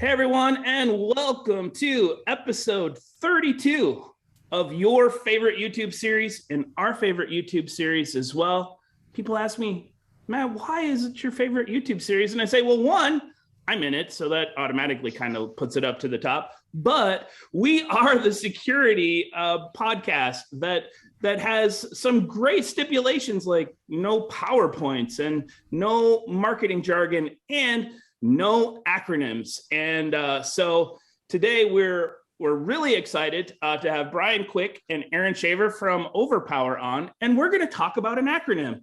Hey everyone, and welcome to episode 32 of your favorite YouTube series and our favorite YouTube series as well. People ask me, Matt, why is it your favorite YouTube series? And I say, well, one, I'm in it, so that automatically kind of puts it up to the top. But we are the security podcast that has some great stipulations like no PowerPoints and no marketing jargon and no acronyms. And so today we're really excited to have Brian Quick and Aaron Shaver from Overpower on, and we're going to talk about an acronym,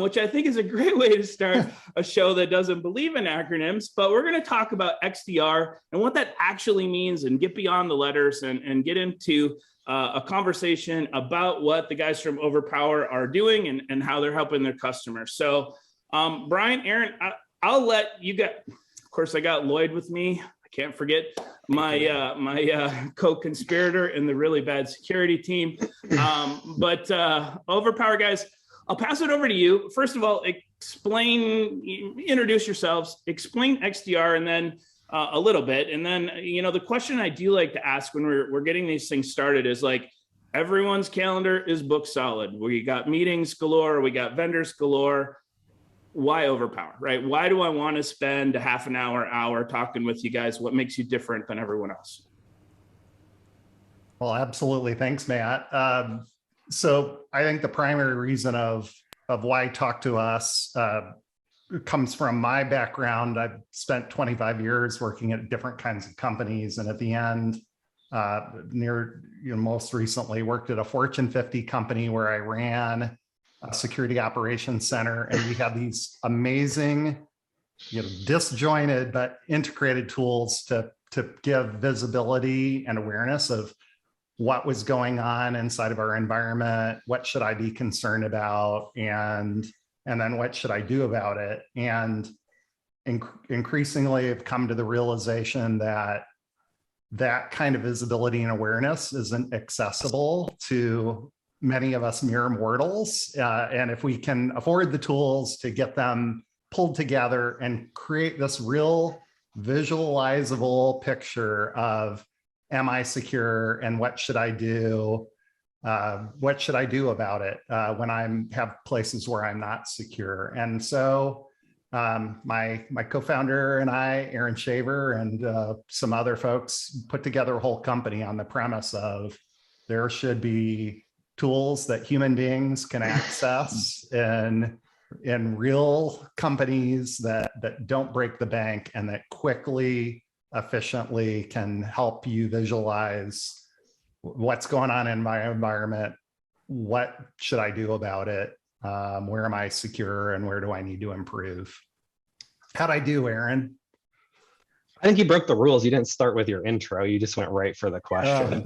which I think is a great way to start a show that doesn't believe in acronyms. But we're going to talk about XDR and what that actually means and get beyond the letters and get into a conversation about what the guys from Overpower are doing and how they're helping their customers. So Brian, Aaron, I'll let you get, of course, I got Lloyd with me. I can't forget my co-conspirator in the really bad security team. But Overpower guys, I'll pass it over to you. First of all, introduce yourselves, explain XDR, and then a little bit. And then, the question I do like to ask when we're getting these things started is like, everyone's calendar is booked solid. We got meetings galore. We got vendors galore. Why Overpower, right? Why do I want to spend a half an hour talking with you guys? What makes you different than everyone else? Well, absolutely. Thanks, Matt. So I think the primary reason of why talk to us comes from my background. I've spent 25 years working at different kinds of companies. And at the end, most recently worked at a Fortune 50 company where I ran a security operations center, and we have these amazing, disjointed but integrated tools to give visibility and awareness of what was going on inside of our environment, what should I be concerned about, and then what should I do about it. And increasingly, I've come to the realization that that kind of visibility and awareness isn't accessible to many of us mere mortals. And if we can afford the tools to get them pulled together and create this real visualizable picture of, am I secure and what should I do? What should I do about it when I have places where I'm not secure? And so my co-founder and I, Aaron Shaver, and some other folks put together a whole company on the premise of there should be tools that human beings can access in real companies that don't break the bank and that quickly, efficiently can help you visualize what's going on in my environment, what should I do about it, where am I secure, and where do I need to improve. How'd I do, Aaron? I think you broke the rules. You didn't start with your intro. You just went right for the question.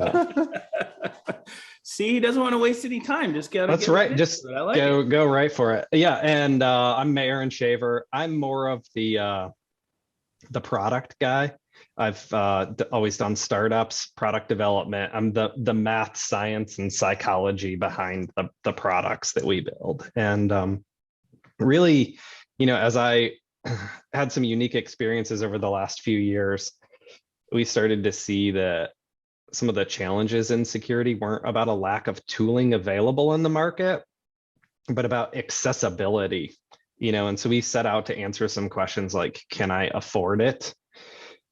See, he doesn't want to waste any time. Just get. That's right. Just go right for it. Yeah, and I'm Aaron Shaver. I'm more of the product guy. I've always done startups, product development. I'm the math, science, and psychology behind the products that we build. And really, as I had some unique experiences over the last few years, we started to see that some of the challenges in security weren't about a lack of tooling available in the market, but about accessibility, and so we set out to answer some questions like, can I afford it?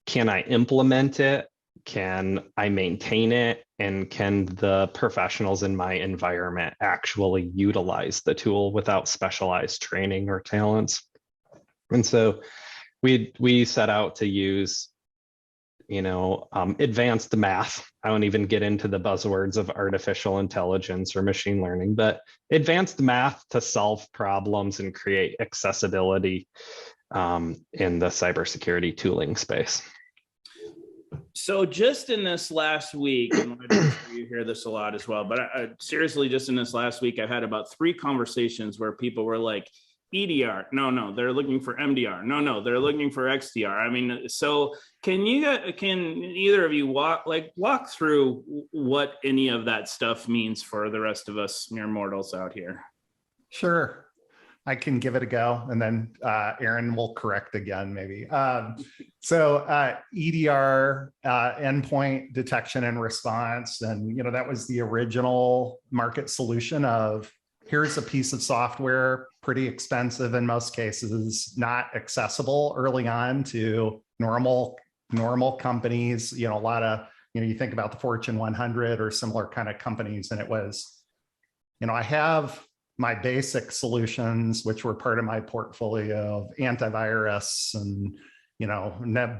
Can I implement it? Can I maintain it? And can the professionals in my environment actually utilize the tool without specialized training or talents? And so we set out to use advanced math. I won't even get into the buzzwords of artificial intelligence or machine learning, but advanced math to solve problems and create accessibility in the cybersecurity tooling space. So just in this last week, and I'm sure you hear this a lot as well, but seriously, just in this last week, I've had about 3 conversations where people were like, EDR, no, they're looking for MDR. No, they're looking for XDR. I mean, so can either of you walk through what any of that stuff means for the rest of us mere mortals out here? Sure. I can give it a go, and then Aaron will correct again, maybe. EDR, endpoint detection and response, and that was the original market solution of here's a piece of software, pretty expensive in most cases, not accessible early on to normal companies. A lot of you think about the Fortune 100 or similar kind of companies, and it was, I have my basic solutions, which were part of my portfolio of antivirus and,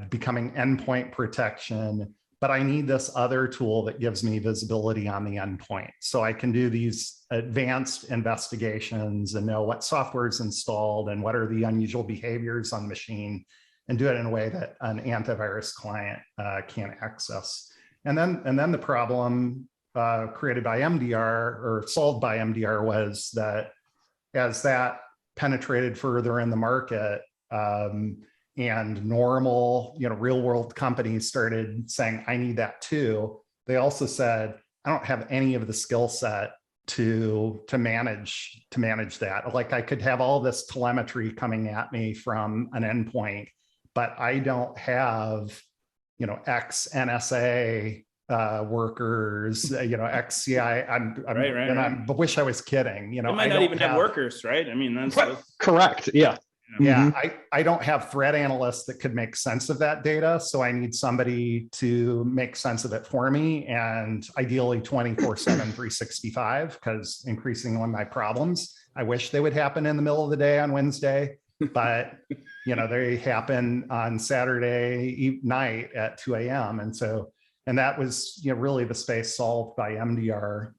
becoming endpoint protection, but I need this other tool that gives me visibility on the endpoint. So I can do these advanced investigations and know what software is installed and what are the unusual behaviors on the machine, and do it in a way that an antivirus client can't access. And then the problem created by MDR or solved by MDR was that as that penetrated further in the market, and normal, real world companies started saying, I need that too. They also said, I don't have any of the skill set to manage that. Like I could have all this telemetry coming at me from an endpoint, but I don't have, X NSA workers, X CI. I wish I was kidding. They might not even have workers, right? I mean, that's correct. Yeah. Yeah, I don't have threat analysts that could make sense of that data. So I need somebody to make sense of it for me, and ideally 24/7, 365, because increasingly my problems, I wish they would happen in the middle of the day on Wednesday, but they happen on Saturday night at 2 a.m. And that was really the space solved by MDR.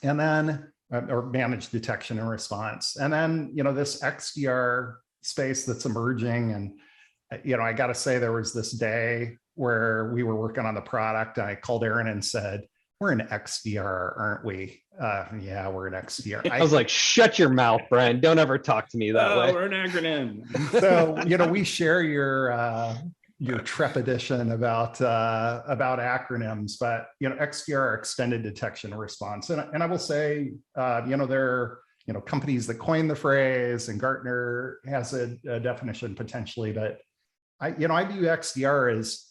And then or managed detection and response. And then, this XDR space that's emerging. And, I got to say, there was this day where we were working on the product and I called Aaron and said, we're in XDR, aren't we? Yeah, we're in XDR. I was like, shut your mouth, Brian. Don't ever talk to me that way. We're an acronym. So, we share your trepidation about acronyms, but XDR, extended detection and response, and I will say, there are companies that coined the phrase, and Gartner has a definition potentially, but I view XDR as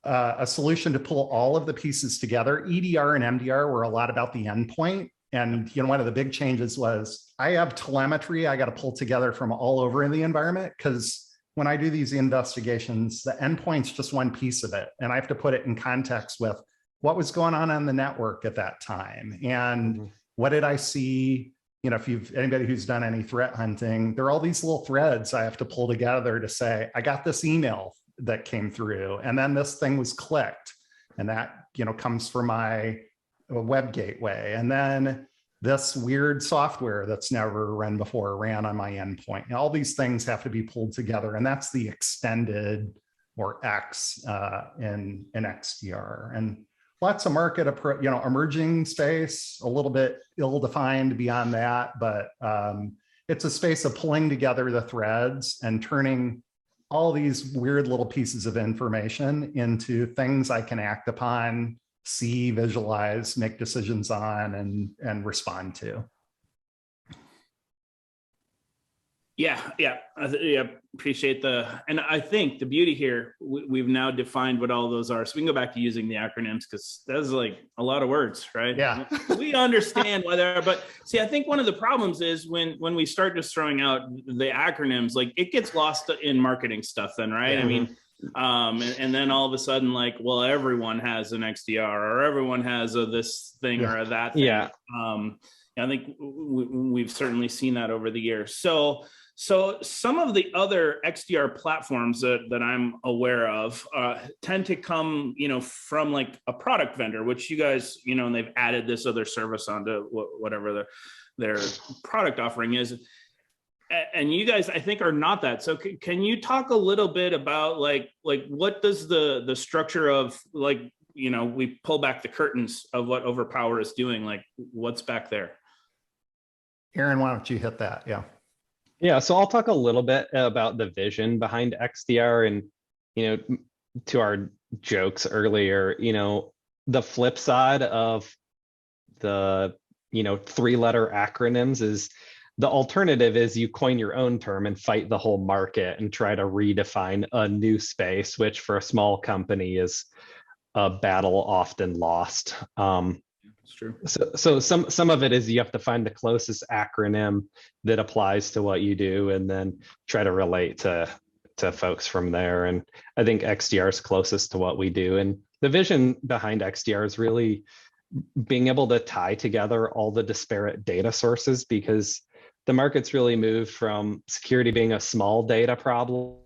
a solution to pull all of the pieces together. EDR and MDR were a lot about the endpoint, and one of the big changes was I have telemetry I got to pull together from all over in the environment, because when I do these investigations, the endpoint's just one piece of it. And I have to put it in context with what was going on the network at that time. And what did I see? If anybody who's done any threat hunting, there are all these little threads I have to pull together to say, I got this email that came through, and then this thing was clicked, and that, comes from my web gateway. And then this weird software that's never run before ran on my endpoint. And all these things have to be pulled together. And that's the extended, or X in XDR. And lots of market, emerging space, a little bit ill-defined beyond that, but it's a space of pulling together the threads and turning all these weird little pieces of information into things I can act upon, see, visualize, make decisions on, and respond to. Yeah. Appreciate and I think the beauty here, we've now defined what all those are. So we can go back to using the acronyms, because that's like a lot of words, right? Yeah. We understand why they're, but see, I think one of the problems is when we start just throwing out the acronyms, like it gets lost in marketing stuff then, right? Yeah. I mean, and then all of a sudden, like, well, everyone has an XDR, or everyone has this thing or that thing. Yeah. I think we've certainly seen that over the years. So some of the other XDR platforms that I'm aware of tend to come, from like a product vendor, which you guys, and they've added this other service onto whatever their product offering is. And you guys, I think, are not that. So can you talk a little bit about like what does the structure of, like, we pull back the curtains of what Overpower is doing, like what's back there? Aaron, why don't you hit that? Yeah. Yeah, so I'll talk a little bit about the vision behind XDR, and to our jokes earlier, the flip side of the 3-letter acronyms is The alternative is you coin your own term and fight the whole market and try to redefine a new space, which for a small company is a battle often lost. It's true. So some of it is you have to find the closest acronym that applies to what you do, and then try to relate to folks from there. And I think XDR is closest to what we do. And the vision behind XDR is really being able to tie together all the disparate data sources, because the market's really moved from security being a small data problem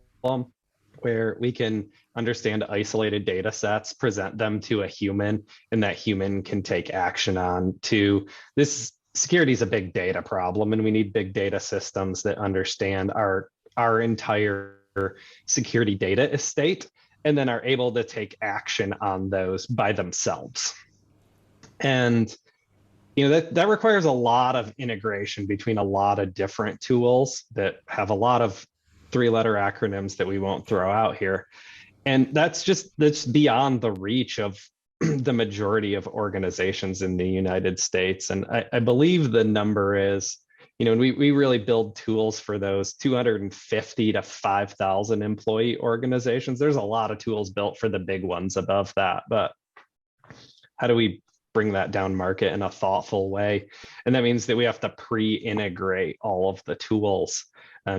where we can understand isolated data sets, present them to a human, and that human can take action on, to this security is a big data problem, and we need big data systems that understand our entire security data estate, and then are able to take action on those by themselves. And that requires a lot of integration between a lot of different tools that have a lot of 3-letter acronyms that we won't throw out here. And that's beyond the reach of the majority of organizations in the United States. And I believe the number is, and we really build tools for those 250 to 5,000 employee organizations. There's a lot of tools built for the big ones above that, but how do we bring that down market in a thoughtful way? And that means that we have to pre-integrate all of the tools,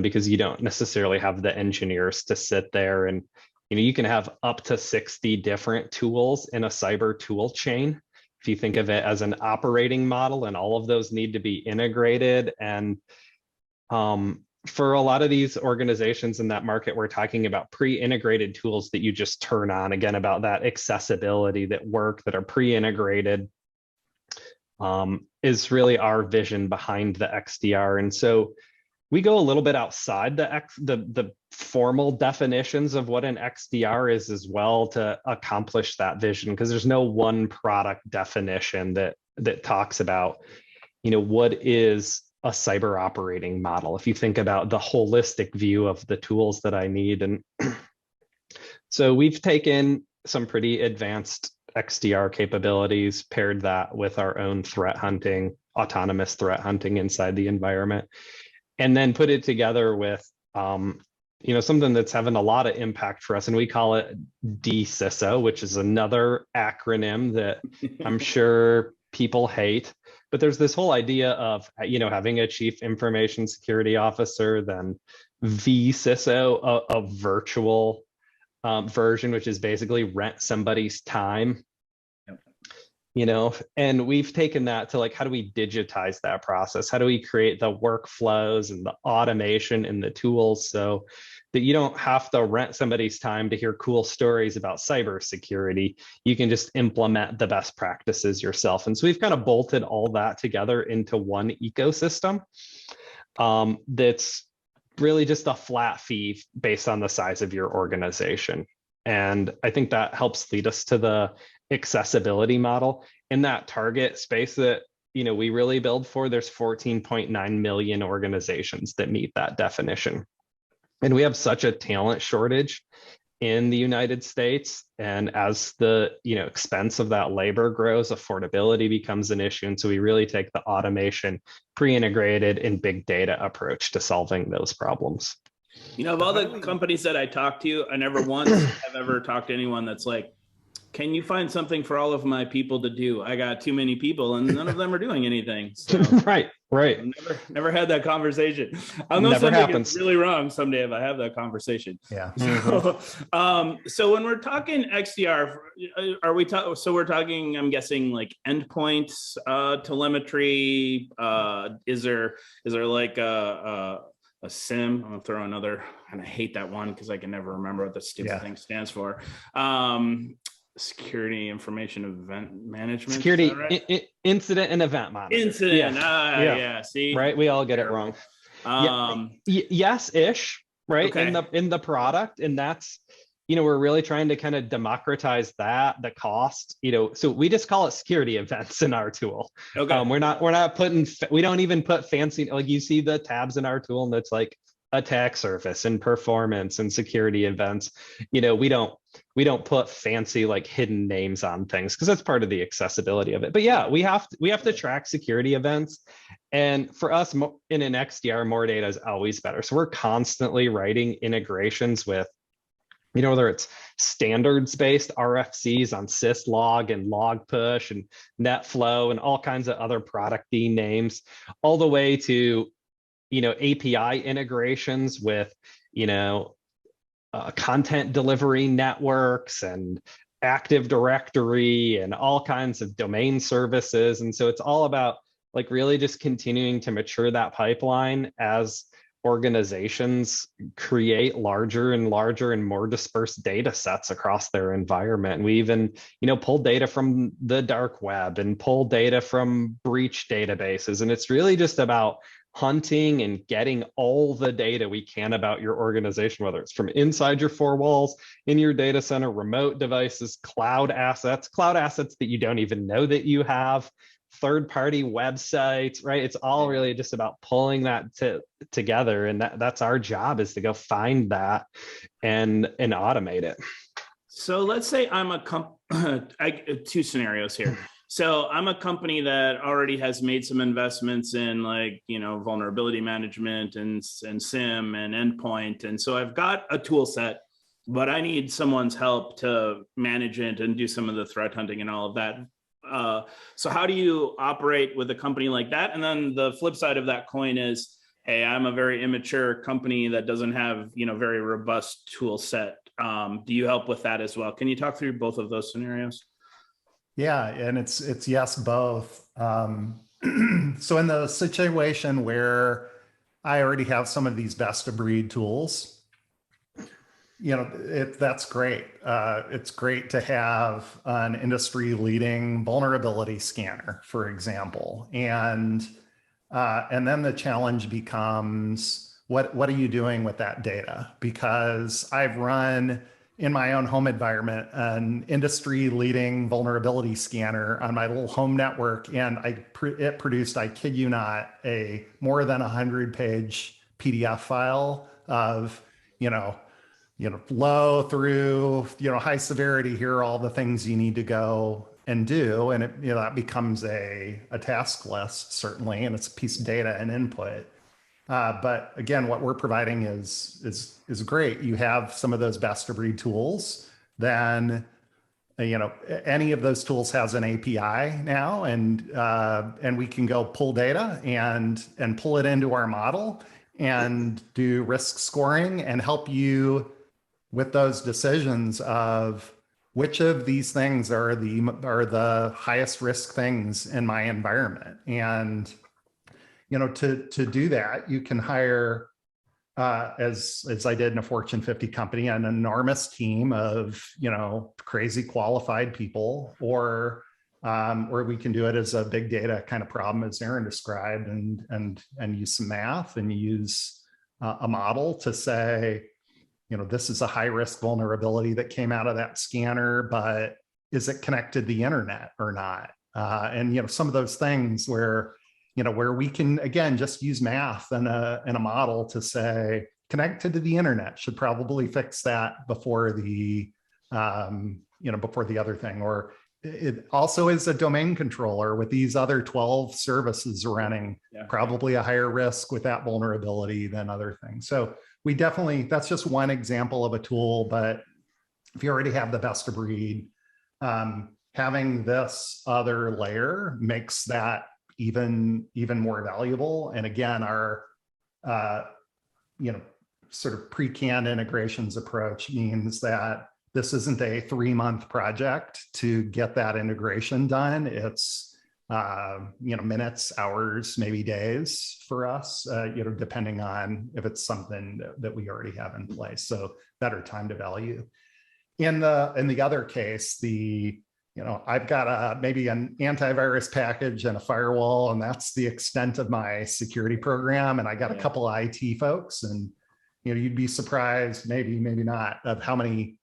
because you don't necessarily have the engineers to sit there and, you can have up to 60 different tools in a cyber tool chain. If you think of it as an operating model, and all of those need to be integrated. And for a lot of these organizations in that market, we're talking about pre-integrated tools that you just turn on, again, about that accessibility, that are pre-integrated, is really our vision behind the XDR. And so we go a little bit outside the formal definitions of what an XDR is as well, to accomplish that vision, because there's no one product definition that talks about, what is a cyber operating model. If you think about the holistic view of the tools that I need. And so we've taken some pretty advanced XDR capabilities, paired that with our own threat hunting, autonomous threat hunting inside the environment, and then put it together with something that's having a lot of impact for us. And we call it DCISO, which is another acronym that I'm sure people hate. But there's this whole idea of, having a chief information security officer, then vCISO, a virtual version, which is basically rent somebody's time. And we've taken that to, like, how do we digitize that process? How do we create the workflows and the automation and the tools so that you don't have to rent somebody's time to hear cool stories about cybersecurity? You can just implement the best practices yourself. And so we've kind of bolted all that together into one ecosystem that's really just a flat fee based on the size of your organization. And I think that helps lead us to the accessibility model in that target space that we really build for. There's 14.9 million organizations that meet that definition, and we have such a talent shortage in the United States. And as the expense of that labor grows, affordability becomes an issue. And so we really take the automation, pre-integrated, and big data approach to solving those problems. Of all the companies that I talk to, I never once have ever talked to anyone that's like, can you find something for all of my people to do? I got too many people and none of them are doing anything. So right. I've never had that conversation. I'll know something is really wrong someday if I have that conversation. Yeah. So when we're talking XDR, we're talking, I'm guessing, like endpoints, telemetry. Is there like a SIM? I'm gonna throw another, and I hate that one because I can never remember what the stupid thing stands for. Security information event management. Security incident and event monitoring. See, right. We all get it wrong. Yes-ish, right? Okay. In the product, and that's we're really trying to kind of democratize the cost. So we just call it security events in our tool. Okay. We don't even put fancy, like, you see the tabs in our tool, and it's like attack surface and performance and security events. We we don't put fancy like hidden names on things because that's part of the accessibility of it. But yeah, we have to track security events. And for us in an XDR, more data is always better. So we're constantly writing integrations with, whether it's standards-based RFCs on syslog and log push and NetFlow and all kinds of other product-y names, all the way to, API integrations with, content delivery networks and Active Directory and all kinds of domain services. And so it's all about like really just continuing to mature that pipeline as organizations create larger and larger and more dispersed data sets across their environment. And we even, pull data from the dark web and pull data from breach databases. And it's really just about hunting and getting all the data we can about your organization, whether it's from inside your four walls, in your data center, remote devices, cloud assets that you don't even know that you have, third-party websites, right? It's all really just about pulling that together, and that's our job, is to go find that and automate it. So let's say I'm two scenarios here. So I'm a company that already has made some investments in vulnerability management and SIM and endpoint. And so I've got a tool set, but I need someone's help to manage it and do some of the threat hunting and all of that. So how do you operate with a company like that? And then the flip side of that coin is, hey, I'm a very immature company that doesn't have, very robust tool set. Do you help with that as well? Can you talk through both of those scenarios? Yeah, and it's yes, both. So in the situation where I already have some of these best of breed tools, that's great. It's great to have an industry leading vulnerability scanner, for example. And then the challenge becomes, what are you doing with that data? Because I've run in my own home environment an industry leading vulnerability scanner on my little home network, and it produced, I kid you not, a more than 100-page PDF file of low through high severity. Here are all the things you need to go and do, and it, that becomes a task list, certainly, and it's a piece of data and input. But again, what we're providing is great. You have some of those best of breed tools. Then, any of those tools has an API now, and we can go pull data and pull it into our model and do risk scoring and help you with those decisions of which of these things are the highest risk things in my environment. And to do that, you can hire, as I did in a Fortune 50 company, an enormous team of, crazy qualified people, or we can do it as a big data kind of problem, as Aaron described, and use some math and use a model to say, this is a high risk vulnerability that came out of that scanner, but is it connected to the internet or not? And some of those things where we can, again, just use math and a model to say, connected to the internet, should probably fix that before the other thing. Or it also is a domain controller with these other 12 services running, probably a higher risk with that vulnerability than other things. So we definitely, that's just one example of a tool, but if you already have the best of breed, having this other layer makes that even more valuable. And again, our sort of pre-canned integrations approach means that this isn't a 3-month project to get that integration done. It's minutes, hours, maybe days for us, depending on if it's something that we already have in place. So better time to value. In the other case, I've got maybe an antivirus package and a firewall, and that's the extent of my security program. And I got a couple of IT folks, and you'd be surprised, maybe not, of how many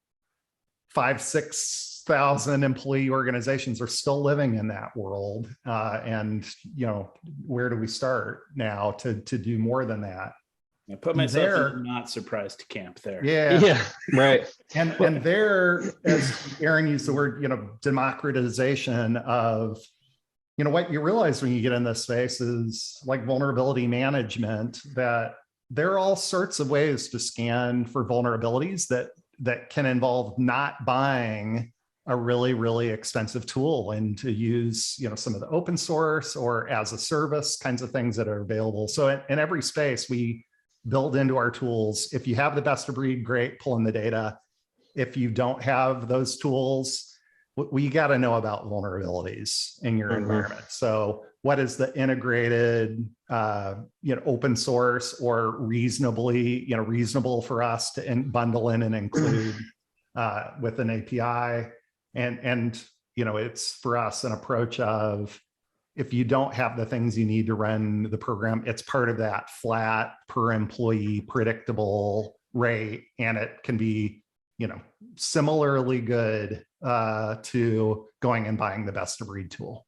5,000-6,000 employee organizations are still living in that world. And where do we start now to do more than that? I put myself in the not surprised camp there. Yeah, right. And there, as Aaron used the word, democratization of, what you realize when you get in this space is like vulnerability management, that there are all sorts of ways to scan for vulnerabilities that can involve not buying a really, really expensive tool, and to use, some of the open source or as a service kinds of things that are available. So in every space, we build into our tools. If you have the best of breed, great, pull in the data. If you don't have those tools, we got to know about vulnerabilities in your environment. So what is the integrated, open source or reasonable for us to bundle in and include with an API? And it's for us an approach of, if you don't have the things you need to run the program, it's part of that flat per employee predictable rate, and it can be, similarly good to going and buying the best of breed tool.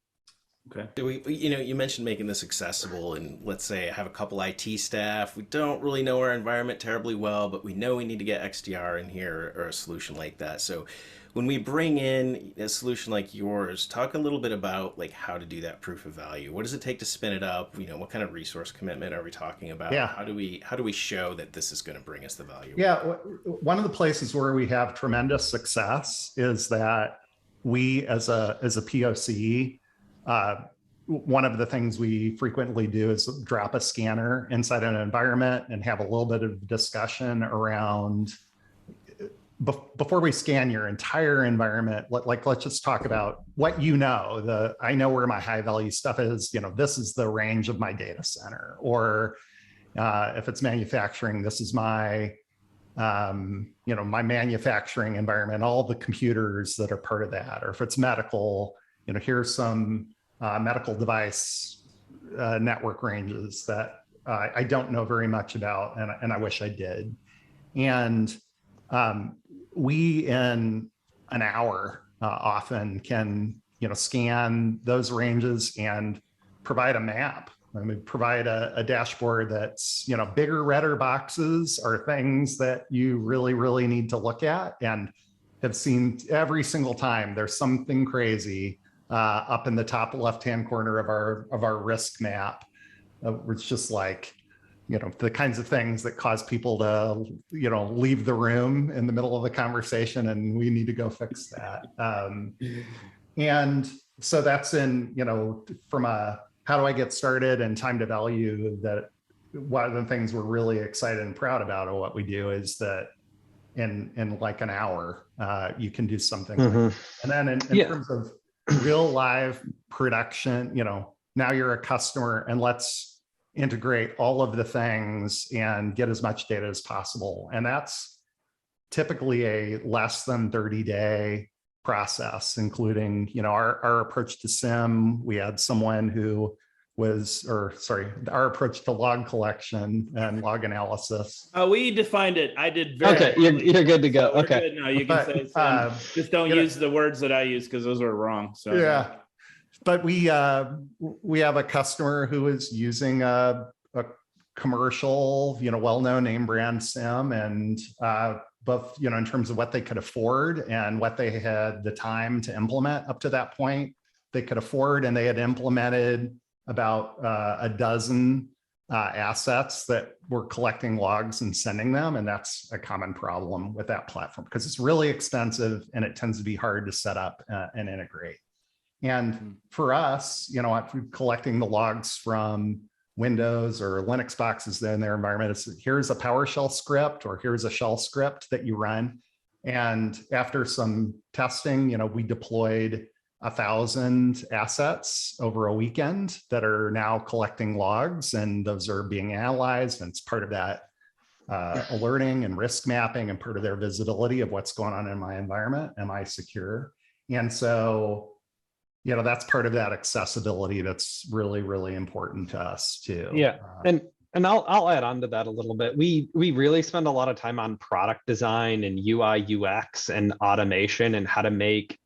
Okay. Do we, you mentioned making this accessible, and let's say I have a couple IT staff. We don't really know our environment terribly well, but we know we need to get XDR in here or a solution like that. So when we bring in a solution like yours, talk a little bit about like how to do that proof of value. What does it take to spin it up? What kind of resource commitment are we talking about? Yeah. How do we show that this is going to bring us the value? Yeah. One of the places where we have tremendous success is that we, as a POC, one of the things we frequently do is drop a scanner inside an environment and have a little bit of discussion around, before we scan your entire environment, let's just talk about what I know where my high value stuff is. This is the range of my data center, or if it's manufacturing, this is my my manufacturing environment, all the computers that are part of that. Or if it's medical, here's some medical device network ranges that I don't know very much about, and I wish I did. And we, in an hour, often can scan those ranges and provide a map. Provide a dashboard that's bigger, redder boxes are things that you really, really need to look at, and have seen every single time there's something crazy up in the top left-hand corner of our risk map. It's just like, the kinds of things that cause people to, leave the room in the middle of the conversation, and we need to go fix that. And so that's in, from a, how do I get started and time to value, that one of the things we're really excited and proud about of what we do is that in like an hour, you can do something. And then in terms of real live production, now you're a customer, and let's integrate all of the things and get as much data as possible. And that's typically a less than 30-day process, including, our approach to SIM. We had someone who our approach to log collection and log analysis. We defined it. I did very okay. You're good to go. So okay. Good now. You can say SIM. Just don't use the words that I use, because those are wrong. So yeah. But we have a customer who is using a commercial, well-known name brand SIM, and both, in terms of what they could afford and what they had the time to implement up to that point, they could afford, and they had implemented about a dozen assets that were collecting logs and sending them. And that's a common problem with that platform, because it's really expensive and it tends to be hard to set up and integrate. And for us, collecting the logs from Windows or Linux boxes in their environment, it's here's a PowerShell script, or here's a shell script that you run. And after some testing, we deployed 1,000 assets over a weekend that are now collecting logs, and those are being analyzed. And it's part of that alerting and risk mapping, and part of their visibility of what's going on in my environment. Am I secure? And so, that's part of that accessibility that's really, really important to us too. Yeah. And I'll add on to that a little bit. We really spend a lot of time on product design and UI, UX and automation, and how to make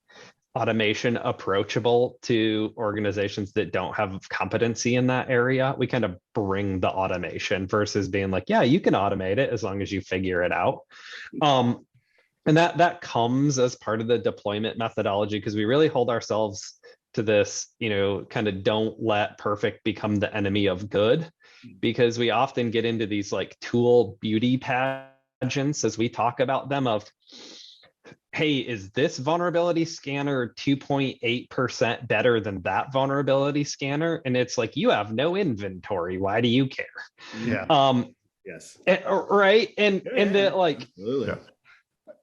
automation approachable to organizations that don't have competency in that area. We kind of bring the automation versus being like, yeah, you can automate it as long as you figure it out. And that comes as part of the deployment methodology, because we really hold ourselves to this, kind of don't let perfect become the enemy of good, because we often get into these like tool beauty pageants as we talk about them of, hey, is this vulnerability scanner 2.8% better than that vulnerability scanner? And it's like, you have no inventory. Why do you care? Yeah. Yes. Right. And that like, yeah.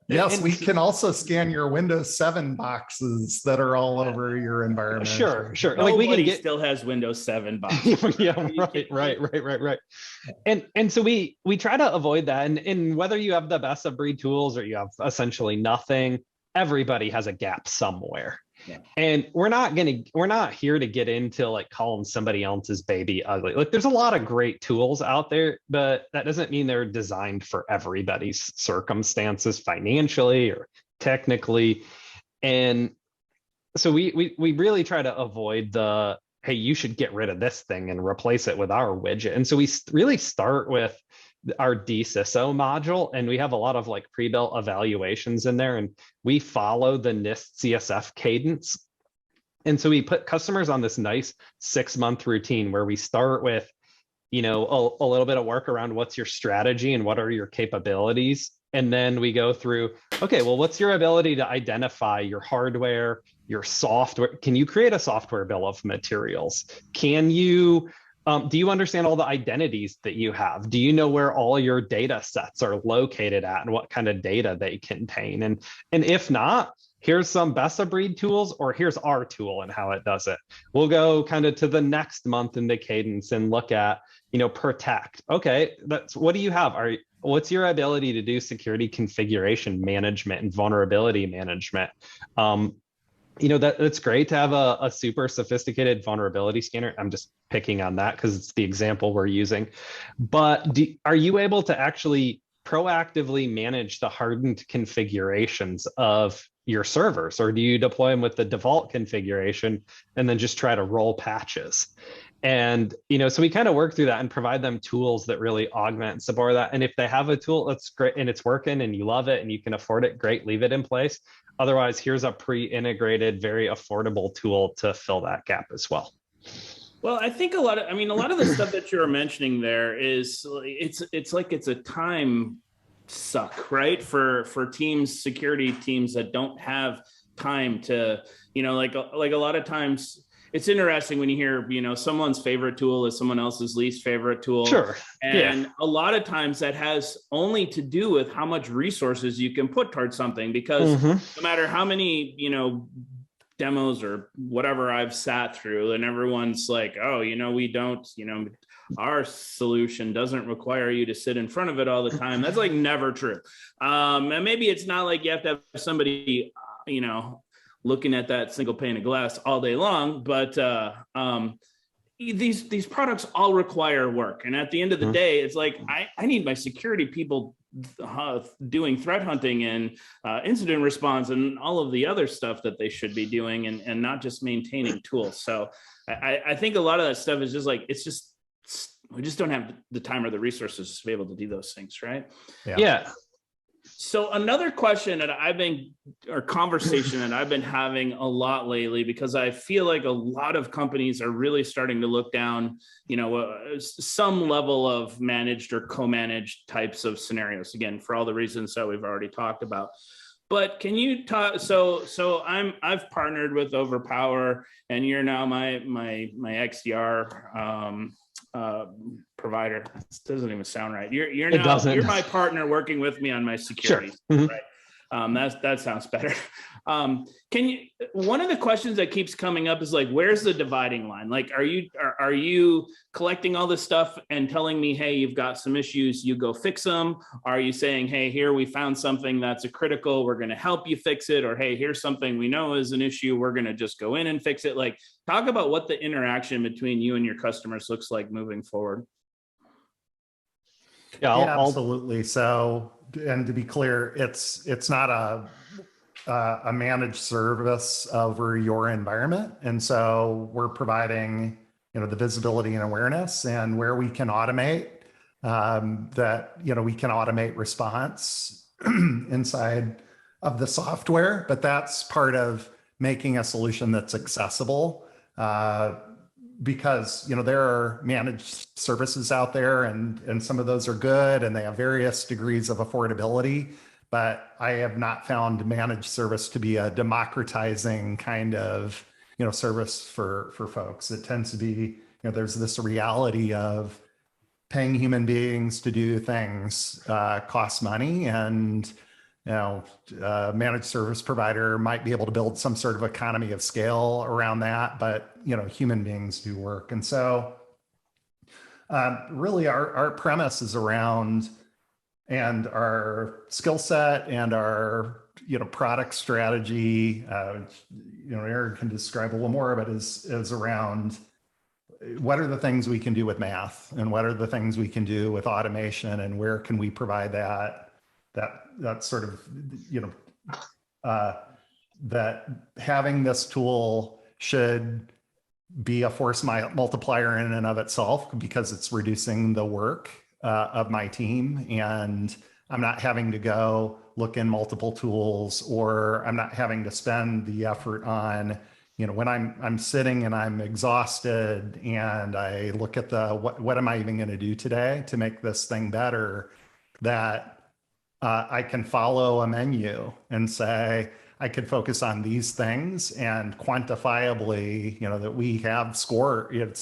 Yes, we can also scan your Windows 7 boxes that are all over your environment. Sure. Like we still has Windows 7 boxes. Yeah, right. And so we try to avoid that. And whether you have the best of breed tools or you have essentially nothing, everybody has a gap somewhere. Yeah. And we're not here to get into like calling somebody else's baby ugly. Like there's a lot of great tools out there, but that doesn't mean they're designed for everybody's circumstances financially or technically. And so we really try to avoid the, hey, you should get rid of this thing and replace it with our widget. And so we really start with our DCISO module, and we have a lot of like pre-built evaluations in there, and we follow the NIST CSF cadence. And so we put customers on this nice 6-month routine where we start with, a little bit of work around what's your strategy and what are your capabilities. And then we go through, okay, well, what's your ability to identify your hardware, your software? Can you create a software bill of materials? Can you do you understand all the identities that you have? Do you know where all your data sets are located at and what kind of data they contain? And if not, here's some best of breed tools, or here's our tool and how it does it. We'll go kind of to the next month in the cadence and look at, protect. Okay, what do you have? What's your ability to do security configuration management and vulnerability management? That's great to have a super sophisticated vulnerability scanner. I'm just picking on that because it's the example we're using. But are you able to actually proactively manage the hardened configurations of your servers, or do you deploy them with the default configuration and then just try to roll patches? And, so we kind of work through that and provide them tools that really augment and support that. And if they have a tool that's great and it's working and you love it and you can afford it, great, leave it in place. Otherwise, here's a pre-integrated, very affordable tool to fill that gap as well. Well, I think a lot of the stuff that you're mentioning there is it's like it's a time suck, right? For teams, security teams that don't have time to, like a lot of times it's interesting when you hear, someone's favorite tool is someone else's least favorite tool. Sure. And a lot of times that has only to do with how much resources you can put towards something, because no matter how many, demos or whatever I've sat through, and everyone's like, oh, we don't, our solution doesn't require you to sit in front of it all the time. That's like never true. And maybe it's not like you have to have somebody, looking at that single pane of glass all day long, but these products all require work. And at the end of the day, it's like, I need my security people doing threat hunting and incident response and all of the other stuff that they should be doing, and not just maintaining tools. So I think a lot of that stuff is just like, we just don't have the time or the resources to be able to do those things, right? Yeah. So another question that conversation that I've been having a lot lately, because I feel like a lot of companies are really starting to look down, some level of managed or co-managed types of scenarios, again, for all the reasons that we've already talked about. But can you talk? So I've partnered with Overpower, and you're now my XDR provider. This doesn't even sound right. You're my partner working with me on my security. Sure. Right. That sounds better. One of the questions that keeps coming up is like, where's the dividing line? Like, are you collecting all this stuff and telling me, hey, you've got some issues, you go fix them? Are you saying, hey, here we found something that's a critical, we're going to help you fix it? Or, hey, here's something we know is an issue, we're going to just go in and fix it? Like, talk about what the interaction between you and your customers looks like moving forward. Yeah, absolutely. So, and to be clear, it's not a managed service over your environment. And so we're providing, the visibility and awareness, and where we can automate that, we can automate response inside of the software, but that's part of making a solution that's accessible. Because there are managed services out there, and some of those are good and they have various degrees of affordability, but I have not found managed service to be a democratizing kind of service for folks. It tends to be, there's this reality of paying human beings to do things costs money, and managed service provider might be able to build some sort of economy of scale around that, but human beings do work. And so really our premise is around, and our skill set and our product strategy, Aaron can describe a little more of it, is around what are the things we can do with math, and what are the things we can do with automation, and where can we provide that sort of, that having this tool should be a force multiplier in and of itself, because it's reducing the work of my team, and I'm not having to go look in multiple tools, or I'm not having to spend the effort on, when I'm sitting and I'm exhausted and I look at what am I even going to do today to make this thing better, that I can follow a menu and say, I could focus on these things, and quantifiably, that we have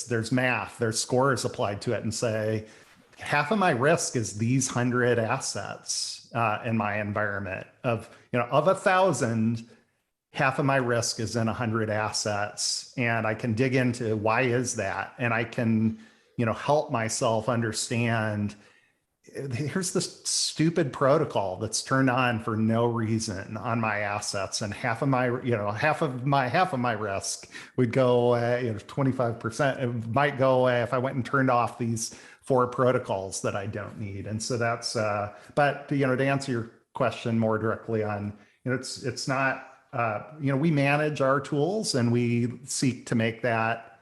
there's math, there's scores applied to it, and say, half of my risk is these 100 assets in my environment. Of 1,000, half of my risk is in 100 assets, and I can dig into why is that, and I can help myself understand, here's this stupid protocol that's turned on for no reason on my assets, and half of my risk would go away. 25% it might go away if I went and turned off these 4 protocols that I don't need. And so that's but to answer your question more directly on, it's not we manage our tools, and we seek to make that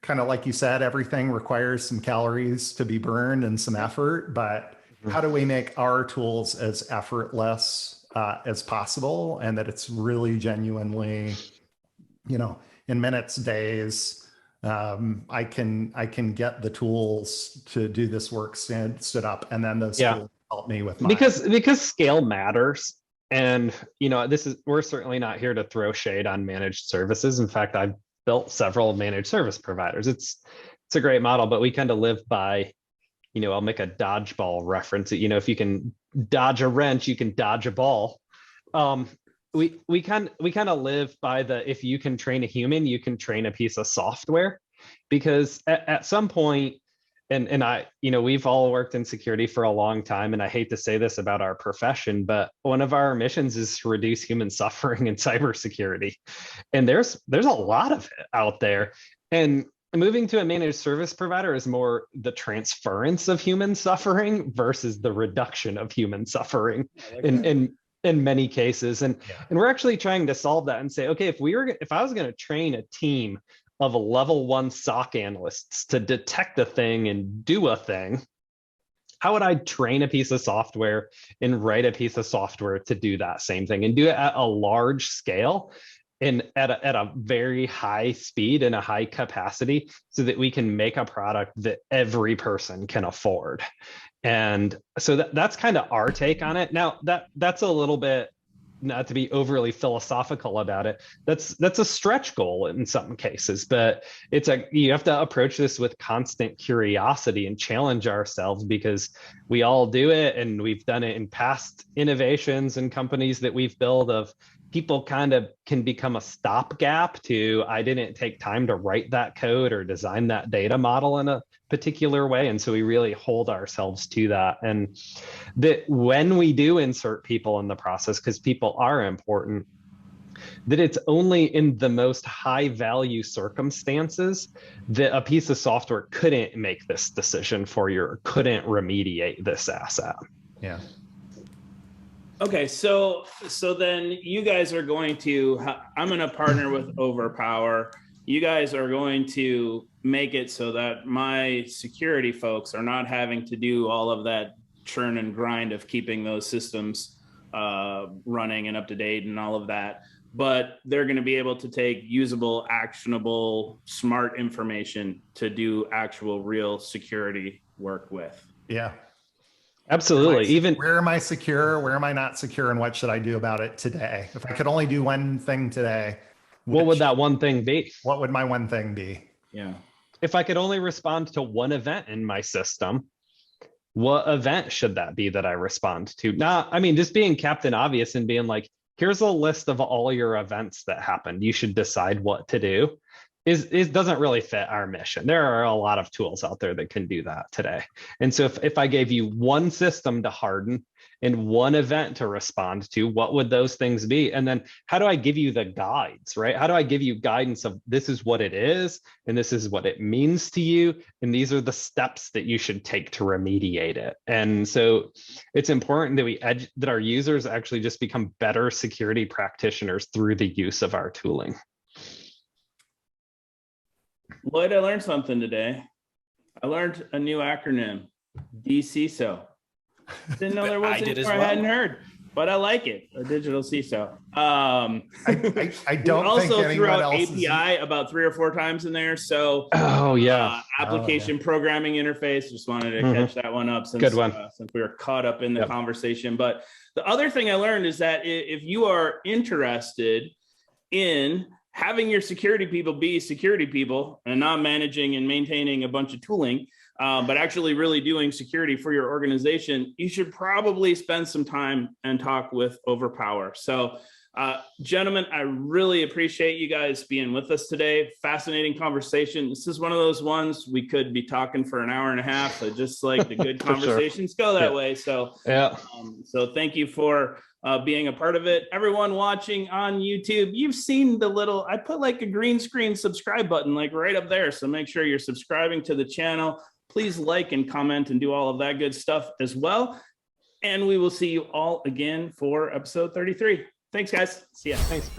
kind of like you said, everything requires some calories to be burned and some effort, but how do we make our tools as effortless as possible, and that it's really genuinely, in minutes, days, I can get the tools to do this work stood up, and then those tools help me with because scale matters. And we're certainly not here to throw shade on managed services. In fact, I've built several managed service providers. It's a great model, but we kind of live by, I'll make a dodgeball reference. If you can dodge a wrench, you can dodge a ball. We kind of live by the, if you can train a human, you can train a piece of software, because at some point, and I, we've all worked in security for a long time, and I hate to say this about our profession, but one of our missions is to reduce human suffering in cybersecurity. And there's a lot of it out there. And moving to a managed service provider is more the transference of human suffering versus the reduction of human suffering in many cases. And we're actually trying to solve that and say, okay, if I was going to train a team of a level 1 SOC analysts to detect a thing and do a thing, how would I train a piece of software and write a piece of software to do that same thing, and do it at a large scale and at a very high speed and a high capacity, so that we can make a product that every person can afford? And so that's kind of our take on it. Now that's a little bit, not to be overly philosophical about it, that's a stretch goal in some cases, but you have to approach this with constant curiosity and challenge ourselves, because we all do it, and we've done it in past innovations and companies that we've built. Of people kind of can become a stopgap to, I didn't take time to write that code or design that data model in a particular way. And so we really hold ourselves to that. And that when we do insert people in the process, because people are important, that it's only in the most high value circumstances that a piece of software couldn't make this decision for you, or couldn't remediate this asset. Yeah. Okay, so then you guys are going to, I'm going to partner with Overpower. You guys are going to make it so that my security folks are not having to do all of that churn and grind of keeping those systems running and up to date and all of that. But they're going to be able to take usable, actionable, smart information to do actual real security work with. Yeah. Absolutely. Even where am I secure? Where am I not secure? And what should I do about it today? If I could only do one thing today, what would that one thing be? What would my one thing be? Yeah. If I could only respond to one event in my system, what event should that be that I respond to? Not, I mean, just being Captain Obvious and being like, here's a list of all your events that happened. You should decide what to do. Is doesn't really fit our mission. There are a lot of tools out there that can do that today. And so if I gave you one system to harden and one event to respond to, what would those things be? And then how do I give you the guides, right? How do I give you guidance of this is what it is, and this is what it means to you, and these are the steps that you should take to remediate it. And so it's important that that our users actually just become better security practitioners through the use of our tooling. Lloyd, I learned something today. I learned a new acronym, DCISO. Didn't know there was it before. I hadn't heard, but I like it. A digital CISO. I don't also think threw out else API about 3 or 4 times in there. So application programming interface. Just wanted to catch that one up since we were caught up in the conversation. But the other thing I learned is that if you are interested in having your security people be security people and not managing and maintaining a bunch of tooling, but actually really doing security for your organization, you should probably spend some time and talk with Overpower. So gentlemen, I really appreciate you guys being with us today. Fascinating conversation. This is one of those ones we could be talking for an hour and a half. So just like the good conversations go that way. So so thank you for being a part of it. Everyone watching on YouTube, you've seen the little, I put like a green screen subscribe button like right up there. So make sure you're subscribing to the channel. Please like and comment and do all of that good stuff as well. And we will see you all again for episode 33. Thanks, guys. See ya. Thanks.